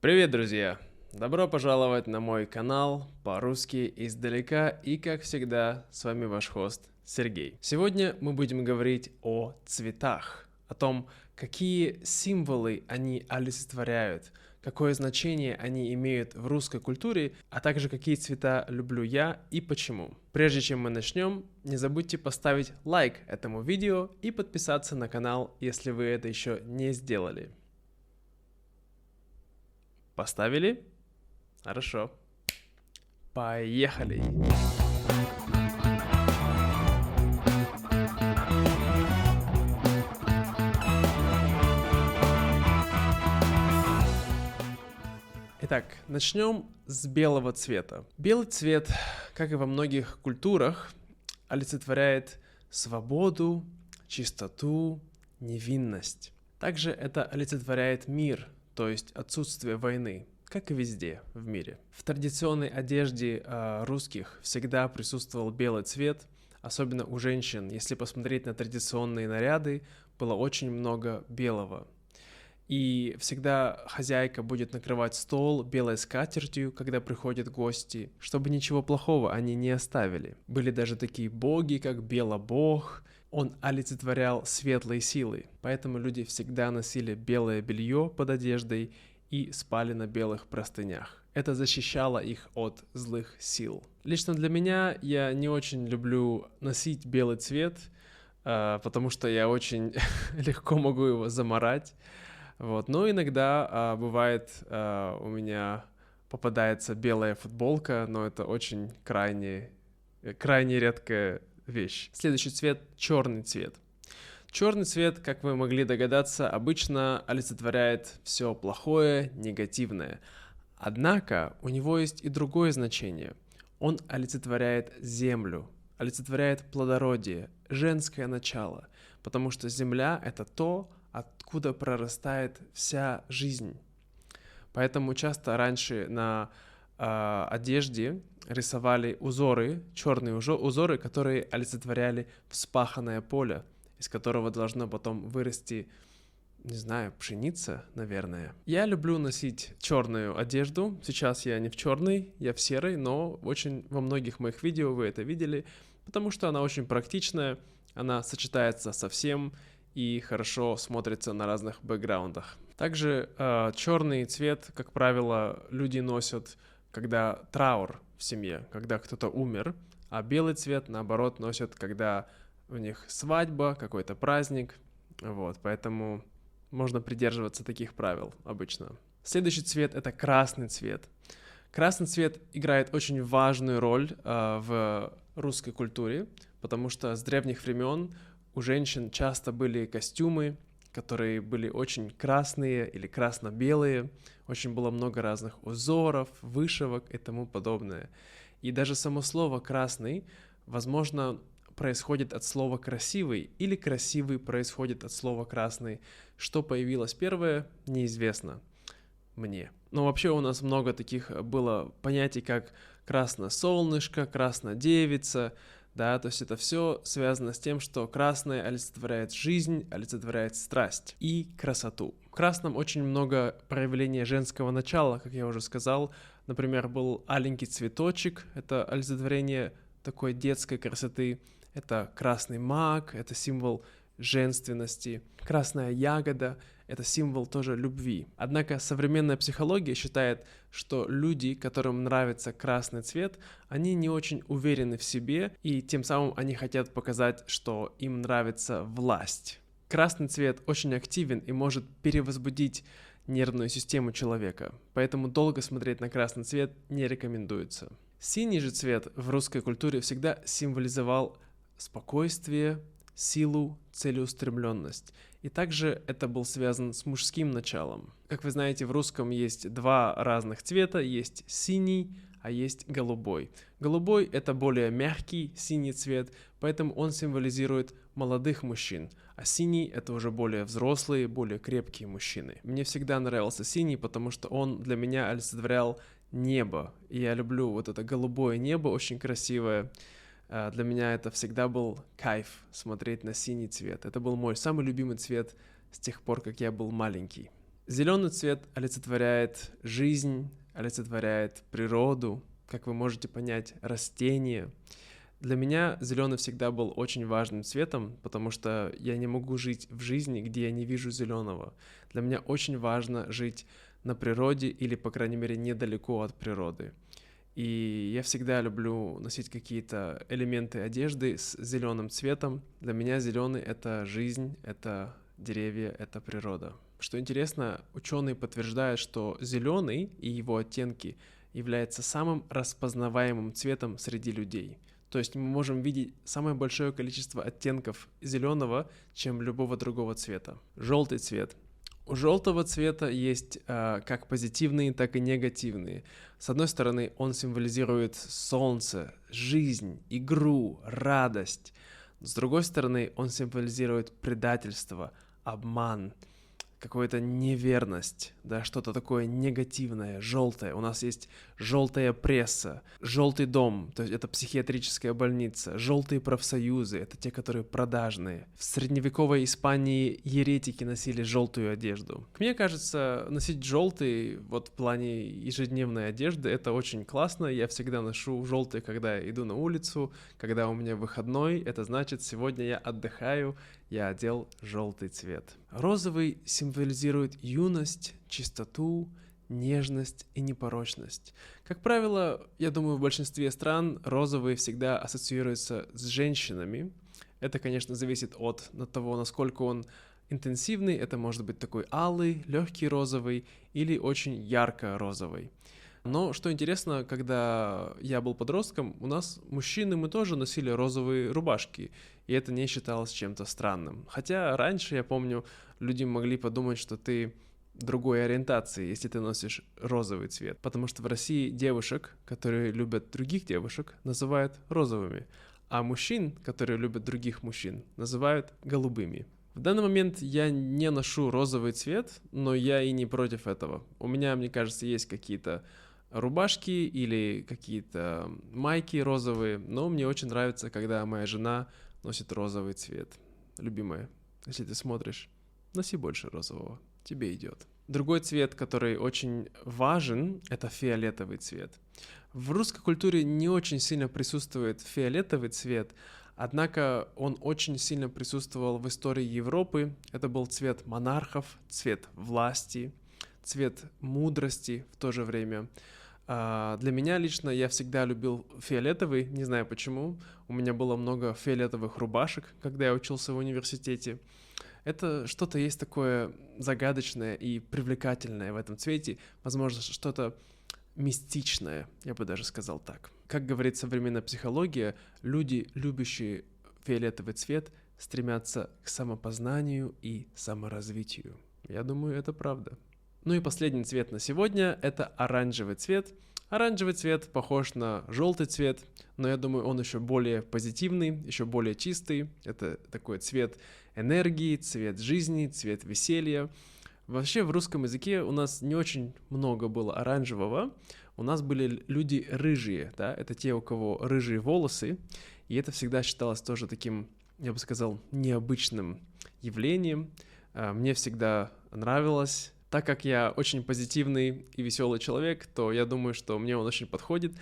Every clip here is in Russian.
Привет, друзья! Добро пожаловать на мой канал по-русски издалека, и как всегда, с вами ваш хост Сергей. Сегодня мы будем говорить о цветах, о том, какие символы они олицетворяют, какое значение они имеют в русской культуре, а также какие цвета люблю я и почему. Прежде чем мы начнем, не забудьте поставить лайк этому видео и подписаться на канал, если вы это еще не сделали. Поставили? Хорошо. Поехали! Итак, начнем с белого цвета. Белый цвет, как и во многих культурах, олицетворяет свободу, чистоту, невинность. Также это олицетворяет мир, то есть отсутствие войны, как и везде в мире. В традиционной одежде русских всегда присутствовал белый цвет, особенно у женщин. Если посмотреть на традиционные наряды, было очень много белого. И всегда хозяйка будет накрывать стол белой скатертью, когда приходят гости, чтобы ничего плохого они не оставили. Были даже такие боги, как Белобог. Он олицетворял светлые силы, поэтому люди всегда носили белое белье под одеждой и спали на белых простынях. Это защищало их от злых сил. Лично для меня я не очень люблю носить белый цвет, потому что я очень легко могу его замарать. Вот. Но иногда бывает у меня попадается белая футболка, но это очень крайне редкая вещь. Следующий цвет — черный цвет. Черный цвет, как вы могли догадаться, обычно олицетворяет все плохое, негативное. Однако у него есть и другое значение. Он олицетворяет землю, олицетворяет плодородие, женское начало, потому что земля — это то, откуда прорастает вся жизнь. Поэтому часто раньше на одежде рисовали узоры, черные узоры, которые олицетворяли вспаханное поле, из которого должно потом вырасти, не знаю, пшеница, наверное. Я люблю носить черную одежду. Сейчас я не в черной, я в серой, но очень во многих моих видео вы это видели, потому что она очень практичная, она сочетается со всем и хорошо смотрится на разных бэкграундах. Также черный цвет, как правило, люди носят, когда траур в семье, когда кто-то умер, а белый цвет, наоборот, носят, когда у них свадьба, какой-то праздник. Вот, поэтому можно придерживаться таких правил обычно. Следующий цвет — это красный цвет. Красный цвет играет очень важную роль в русской культуре, потому что с древних времен у женщин часто были костюмы, которые были очень красные или красно-белые. Очень было много разных узоров, вышивок и тому подобное. И даже само слово «красный», возможно, происходит от слова «красивый» или «красивый» происходит от слова «красный». Что появилось первое, неизвестно мне. Но вообще у нас много таких было понятий, как «красное солнышко», «красная девица», да, то есть это все связано с тем, что красное олицетворяет жизнь, олицетворяет страсть и красоту. В красном очень много проявления женского начала, как я уже сказал. Например, был аленький цветочек, это олицетворение такой детской красоты. Это красный мак, это символ женственности. Красная ягода — это символ тоже любви. Однако современная психология считает, что люди, которым нравится красный цвет, они не очень уверены в себе, и тем самым они хотят показать, что им нравится власть. Красный цвет очень активен и может перевозбудить нервную систему человека, поэтому долго смотреть на красный цвет не рекомендуется. Синий же цвет в русской культуре всегда символизовал спокойствие, силу, целеустремленность. И также это был связан с мужским началом. Как вы знаете, в русском есть два разных цвета. Есть синий, а есть голубой. Голубой — это более мягкий синий цвет, поэтому он символизирует молодых мужчин. А синий — это уже более взрослые, более крепкие мужчины. Мне всегда нравился синий, потому что он для меня олицетворял небо. И я люблю вот это голубое небо, очень красивое. Для меня это всегда был кайф смотреть на синий цвет. Это был мой самый любимый цвет с тех пор, как я был маленький. Зеленый цвет олицетворяет жизнь, олицетворяет природу, как вы можете понять, растения. Для меня зеленый всегда был очень важным цветом, потому что я не могу жить в жизни, где я не вижу зеленого. Для меня очень важно жить на природе или, по крайней мере, недалеко от природы. И я всегда люблю носить какие-то элементы одежды с зеленым цветом. Для меня зеленый — это жизнь, это деревья, это природа. Что интересно, ученые подтверждают, что зеленый и его оттенки являются самым распознаваемым цветом среди людей. То есть мы можем видеть самое большое количество оттенков зеленого, чем любого другого цвета. Желтый цвет. У желтого цвета есть как позитивные, так и негативные. С одной стороны, он символизирует солнце, жизнь, игру, радость. С другой стороны, он символизирует предательство, обман, какую-то неверность, да, что-то такое негативное, желтое. У нас есть желтая пресса, желтый дом, то есть это психиатрическая больница, желтые профсоюзы, это те, которые продажные. В средневековой Испании еретики носили желтую одежду. Мне кажется, носить желтый вот в плане ежедневной одежды это очень классно. Я всегда ношу желтый, когда я иду на улицу, когда у меня выходной. Это значит, сегодня я отдыхаю, я одел желтый цвет. Розовый символизирует юность, чистоту, нежность и непорочность. Как правило, я думаю, в большинстве стран розовый всегда ассоциируется с женщинами. Это, конечно, зависит от того, насколько он интенсивный. Это может быть такой алый, легкий розовый или очень ярко-розовый. Но что интересно, когда я был подростком, у нас мужчины, мы тоже носили розовые рубашки, и это не считалось чем-то странным. Хотя раньше, я помню, люди могли подумать, что ты другой ориентации, если ты носишь розовый цвет. Потому что в России девушек, которые любят других девушек, называют розовыми, а мужчин, которые любят других мужчин, называют голубыми. В данный момент я не ношу розовый цвет, но я и не против этого. У меня, мне кажется, есть какие-то рубашки или какие-то майки розовые, но мне очень нравится, когда моя жена носит розовый цвет. Любимая, если ты смотришь, носи больше розового, тебе идет. Другой цвет, который очень важен, это фиолетовый цвет. В русской культуре не очень сильно присутствует фиолетовый цвет, однако он очень сильно присутствовал в истории Европы. Это был цвет монархов, цвет власти, цвет мудрости в то же время. Для меня лично я всегда любил фиолетовый, не знаю почему. У меня было много фиолетовых рубашек, когда я учился в университете. Это что-то есть такое загадочное и привлекательное в этом цвете, возможно, что-то мистичное, я бы даже сказал так. Как говорит современная психология, люди, любящие фиолетовый цвет, стремятся к самопознанию и саморазвитию. Я думаю, это правда. Ну и последний цвет на сегодня — это оранжевый цвет. Оранжевый цвет похож на желтый цвет, но я думаю, он еще более позитивный, еще более чистый. Это такой цвет энергии, цвет жизни, цвет веселья. Вообще в русском языке у нас не очень много было оранжевого. У нас были люди рыжие, да, это те, у кого рыжие волосы, и это всегда считалось тоже таким, я бы сказал, необычным явлением. Мне всегда нравилось. Так как я очень позитивный и веселый человек, то я думаю, что мне он очень подходит.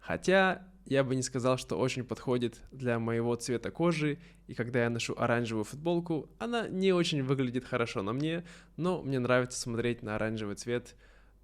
Хотя я бы не сказал, что очень подходит для моего цвета кожи. И когда я ношу оранжевую футболку, она не очень выглядит хорошо на мне, но мне нравится смотреть на оранжевый цвет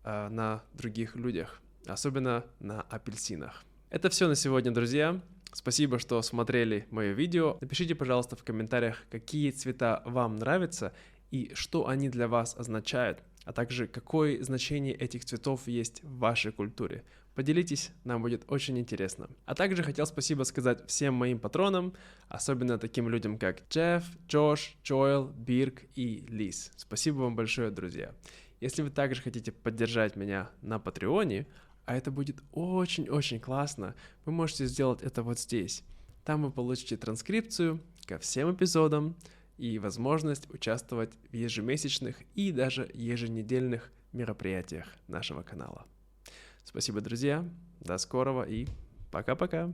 на других людях, особенно на апельсинах. Это все на сегодня, друзья. Спасибо, что смотрели мое видео. Напишите, пожалуйста, в комментариях, какие цвета вам нравятся и что они для вас означают, а также какое значение этих цветов есть в вашей культуре. Поделитесь, нам будет очень интересно. А также хотел спасибо сказать всем моим патронам, особенно таким людям, как Джефф, Джош, Джоэл, Бирк и Лиз. Спасибо вам большое, друзья. Если вы также хотите поддержать меня на Патреоне, а это будет очень-очень классно, вы можете сделать это вот здесь. Там вы получите транскрипцию ко всем эпизодам и возможность участвовать в ежемесячных и даже еженедельных мероприятиях нашего канала. Спасибо, друзья, до скорого и пока-пока!